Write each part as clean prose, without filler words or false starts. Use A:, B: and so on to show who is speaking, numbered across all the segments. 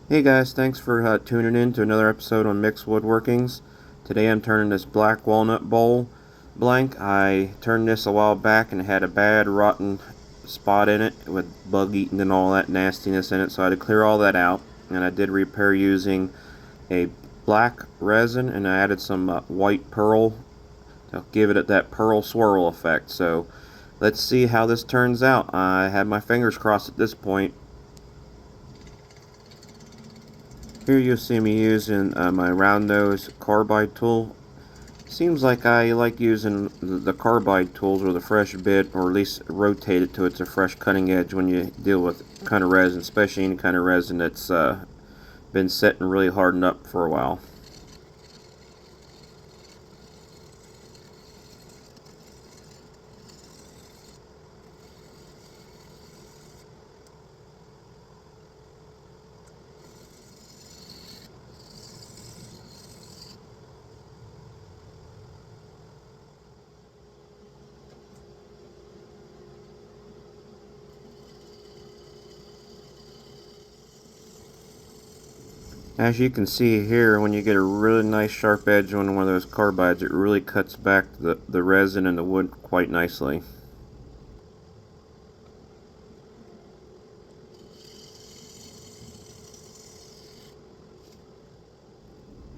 A: Hey guys, thanks for tuning in to another episode on Mixed Woodworkings. Today I'm turning this black walnut bowl blank. I turned this a while back and it had a bad rotten spot in it with bug eating and all that nastiness in it, so I had to clear all that out. And I did repair using a black resin, and I added some white pearl to give it that pearl swirl effect. So let's see how this turns out. I had my fingers crossed at this point. Here you'll see me using my round nose carbide tool. Seems like I like using the carbide tools with a fresh bit, or at least rotate it to it's a fresh cutting edge when you deal with kind of resin, especially any kind of resin that's been set and really hardened up for a while. As you can see here, when you get a really nice sharp edge on one of those carbides, it really cuts back the resin and the wood quite nicely.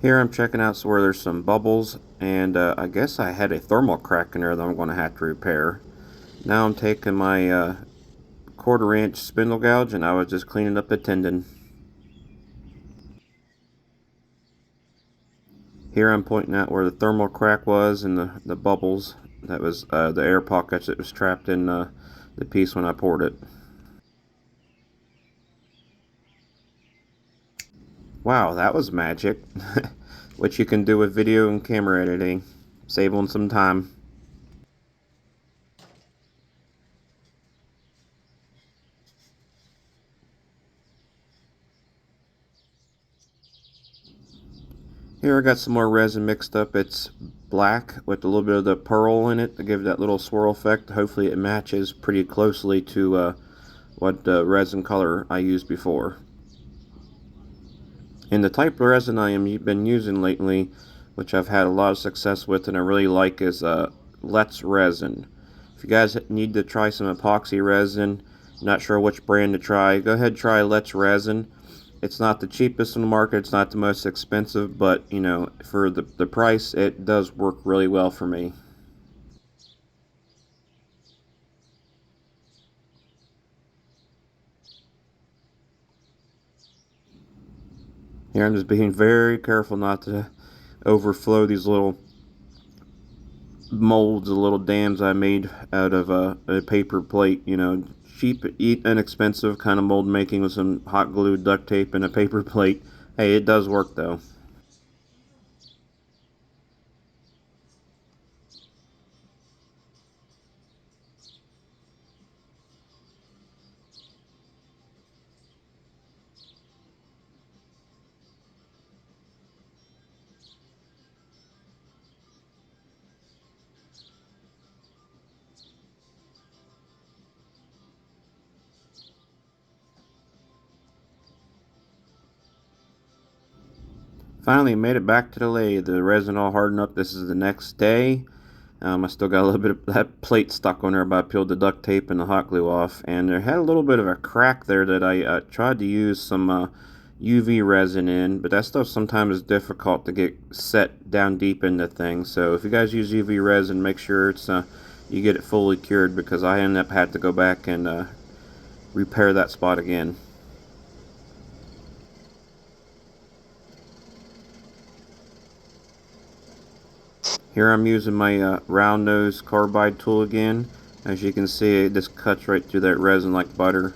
A: Here I'm checking out where there's some bubbles, and I guess I had a thermal crack in there that I'm going to have to repair. Now I'm taking my 1/4 inch spindle gouge, and I was just cleaning up the tendon. Here I'm pointing out where the thermal crack was and the bubbles. That was the air pockets that was trapped in the piece when I poured it. Wow, that was magic. What you can do with video and camera editing. Save on some time. Here I got some more resin mixed up. It's black with a little bit of the pearl in it to give that little swirl effect. Hopefully it matches pretty closely to what resin color I used before. And the type of resin I am been using lately, which I've had a lot of success with and I really like, is Let's Resin. If you guys need to try some epoxy resin, not sure which brand to try, go ahead and try Let's Resin. It's not the cheapest in the market, it's not the most expensive, but you know, for the price, it does work really well for me. Here I'm just being very careful not to overflow these little molds, the little dams I made out of a paper plate. You know, cheap, inexpensive kind of mold making with some hot glue, duct tape, and a paper plate. Hey, it does work though. Finally made it back to the lathe. The resin all hardened up. This is the next day. I still got a little bit of that plate stuck on there, but I peeled the duct tape and the hot glue off, and there had a little bit of a crack there that I tried to use some UV resin in, but that stuff sometimes is difficult to get set down deep into things. So if you guys use UV resin, make sure it's you get it fully cured, because I ended up had to go back and repair that spot again. Here I'm using my round nose carbide tool again. As you can see, it just cuts right through that resin like butter.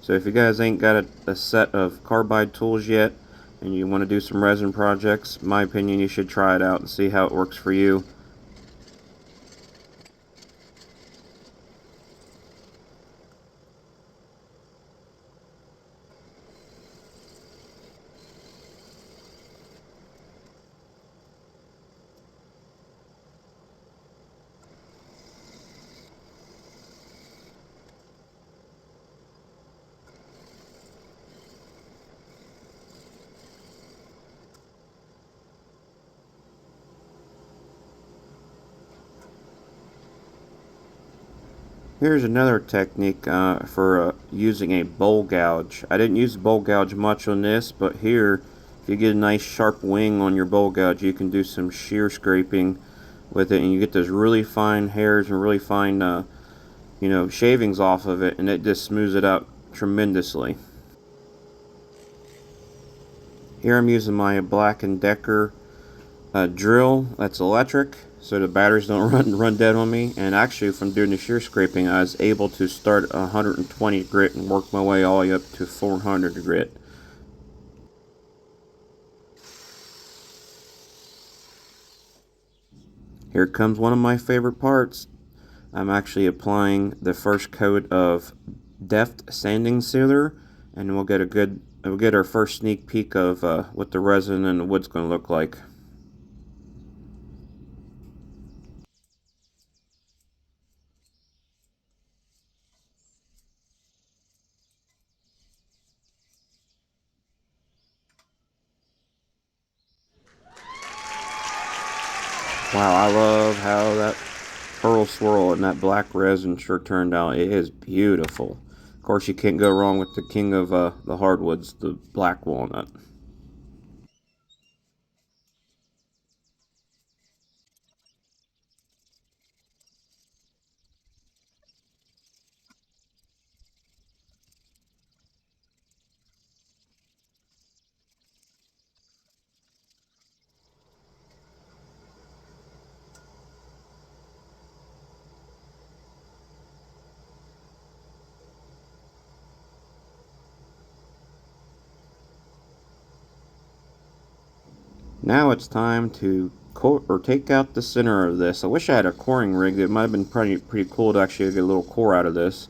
A: So if you guys ain't got a set of carbide tools yet and you want to do some resin projects, in my opinion, you should try it out and see how it works for you. Here's another technique for using a bowl gouge. I didn't use the bowl gouge much on this, but here, if you get a nice sharp wing on your bowl gouge, you can do some shear scraping with it, and you get those really fine hairs and really fine, shavings off of it, and it just smooths it out tremendously. Here I'm using my Black & Decker drill that's electric, so the batteries don't run dead on me. And actually, from doing the shear scraping, I was able to start 120 grit and work my way all the way up to 400 grit. Here comes one of my favorite parts. I'm actually applying the first coat of deft sanding sealer, and we'll get our first sneak peek of what the resin and the wood's going to look like. Wow, I love how that pearl swirl and that black resin sure turned out. It is beautiful. Of course, you can't go wrong with the king of the hardwoods, the black walnut. Now it's time to take out the center of this. I wish I had a coring rig. It might have been pretty cool to actually get a little core out of this.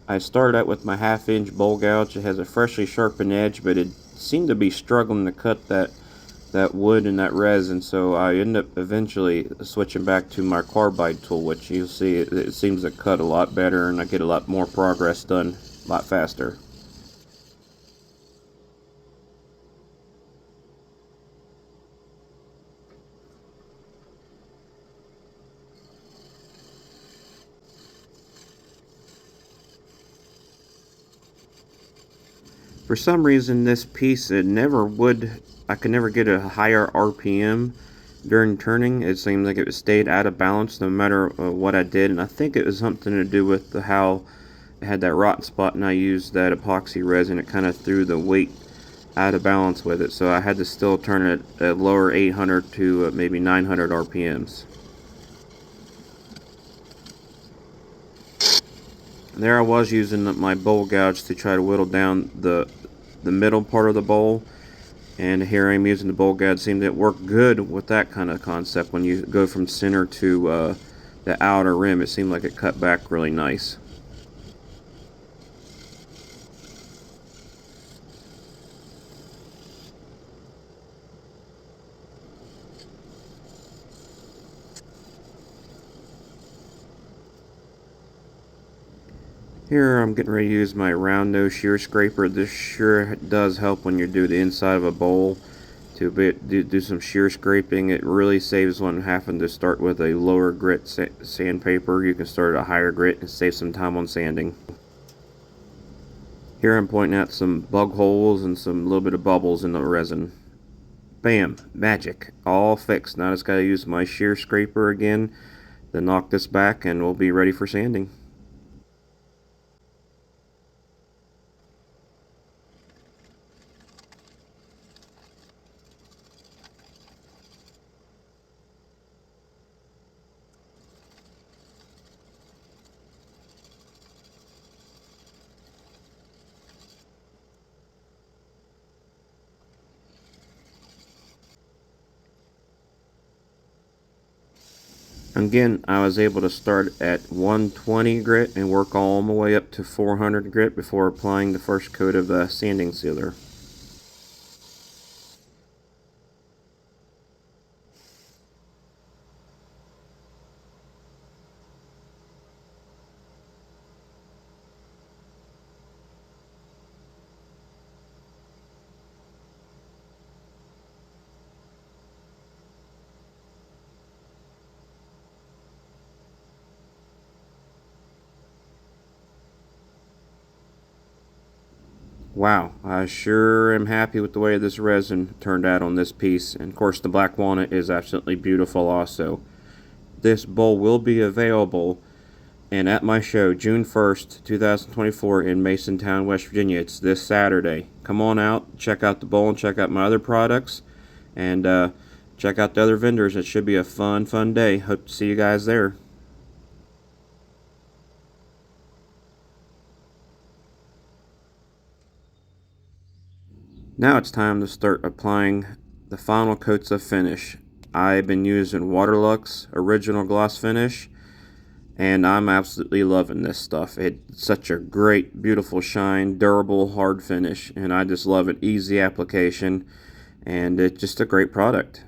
A: I started out with my 1/2 inch bowl gouge. It has a freshly sharpened edge, but it seemed to be struggling to cut that wood and that resin, so I ended up eventually switching back to my Carbide tool, which you'll see it seems to cut a lot better, and I get a lot more progress done a lot faster. For some reason, this piece, I could never get a higher RPM during turning. It seemed like it stayed out of balance no matter what I did, and I think it was something to do with how it had that rotten spot, and I used that epoxy resin. It kind of threw the weight out of balance with it, so I had to still turn it at lower 800 to maybe 900 RPMs. There I was using my bowl gouge to try to whittle down the middle part of the bowl, and here I'm using the bowl gouge. Seemed to work good with that kind of concept. When you go from center to the outer rim, it seemed like it cut back really nice. Here I'm getting ready to use my round nose shear scraper. This sure does help when you do the inside of a bowl to do some shear scraping. It really saves one having to start with a lower grit sandpaper. You can start at a higher grit and save some time on sanding. Here I'm pointing out some bug holes and some little bit of bubbles in the resin. Bam! Magic! All fixed. Now I just gotta use my shear scraper again to knock this back, and we'll be ready for sanding. Again, I was able to start at 120 grit and work all my way up to 400 grit before applying the first coat of the sanding sealer. Wow, I sure am happy with the way this resin turned out on this piece. And of course the black walnut is absolutely beautiful also. This bowl will be available and at my show June 1st, 2024 in Masontown, West Virginia. It's this Saturday. Come on out, check out the bowl and check out my other products. And check out the other vendors. It should be a fun day. Hope to see you guys there. Now it's time to start applying the final coats of finish. I've been using Waterlox Original Gloss Finish, and I'm absolutely loving this stuff. It's such a great, beautiful shine, durable, hard finish, and I just love it. Easy application, and it's just a great product.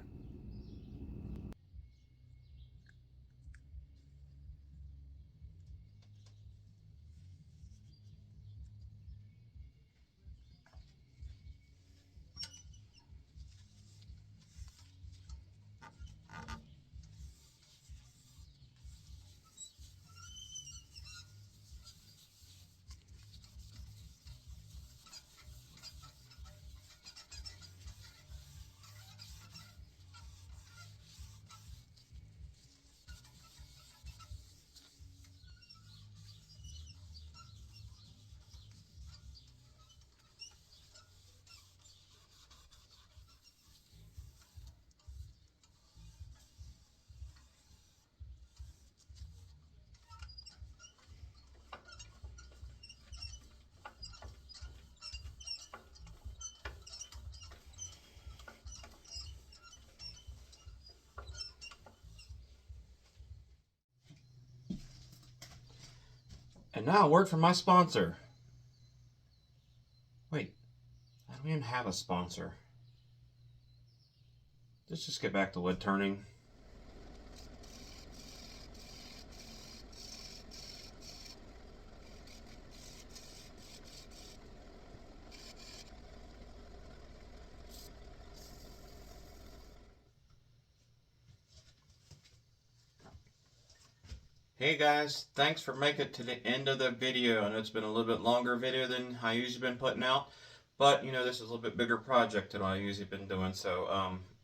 A: And now a word from my sponsor. Wait, I don't even have a sponsor. Let's just get back to wood turning. Hey guys, thanks for making it to the end of the video. I know it's been a little bit longer video than I usually been putting out, but you know this is a little bit bigger project than I usually been doing. So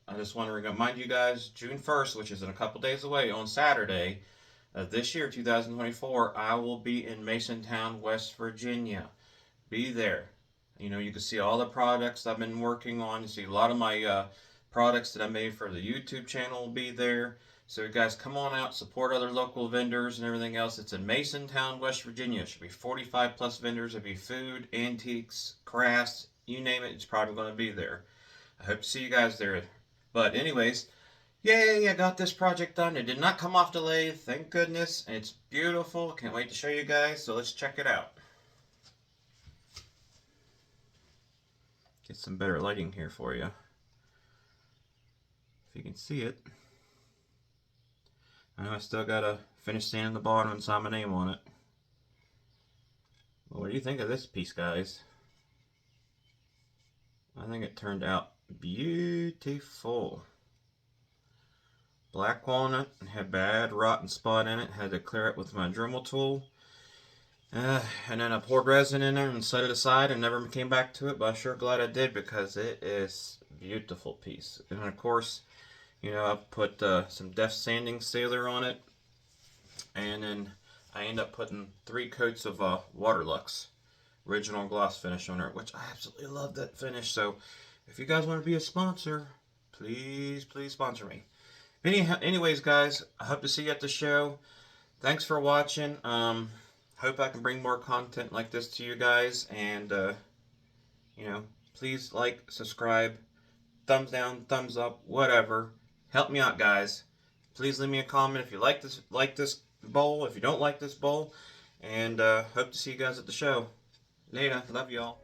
A: I just want to remind you guys, June 1st, which is in a couple days away, on Saturday of this year, 2024, I will be in Masontown, West Virginia. Be there. You know, you can see all the products I've been working on. You see a lot of my products that I made for the YouTube channel will be there. So you guys come on out, support other local vendors and everything else. It's in Masontown, West Virginia. It should be 45 plus vendors. It'll be food, antiques, crafts, you name it, it's probably going to be there. I hope to see you guys there. But anyways, yay, I got this project done. It did not come off the lathe, thank goodness. It's beautiful. Can't wait to show you guys. So let's check it out. Get some better lighting here for you. If you can see it. I know I still gotta finish sanding the bottom and sign my name on it. Well, what do you think of this piece, guys? I think it turned out beautiful. Black walnut, had bad rotten spot in it. Had to clear it with my Dremel tool. And then I poured resin in there and set it aside and never came back to it, but I'm sure glad I did because it is a beautiful piece. And of course, you know, I put some deft sanding sealer on it, and then I end up putting 3 coats of waterlox original gloss finish on it, which I absolutely love that finish. So if you guys want to be a sponsor, please sponsor me. Anyways, guys, I hope to see you at the show. Thanks for watching. Hope I can bring more content like this to you guys, and you know, please like, subscribe, thumbs down, thumbs up, whatever. Help me out, guys. Please leave me a comment if you like this bowl, if you don't like this bowl, and hope to see you guys at the show. Later. Love y'all.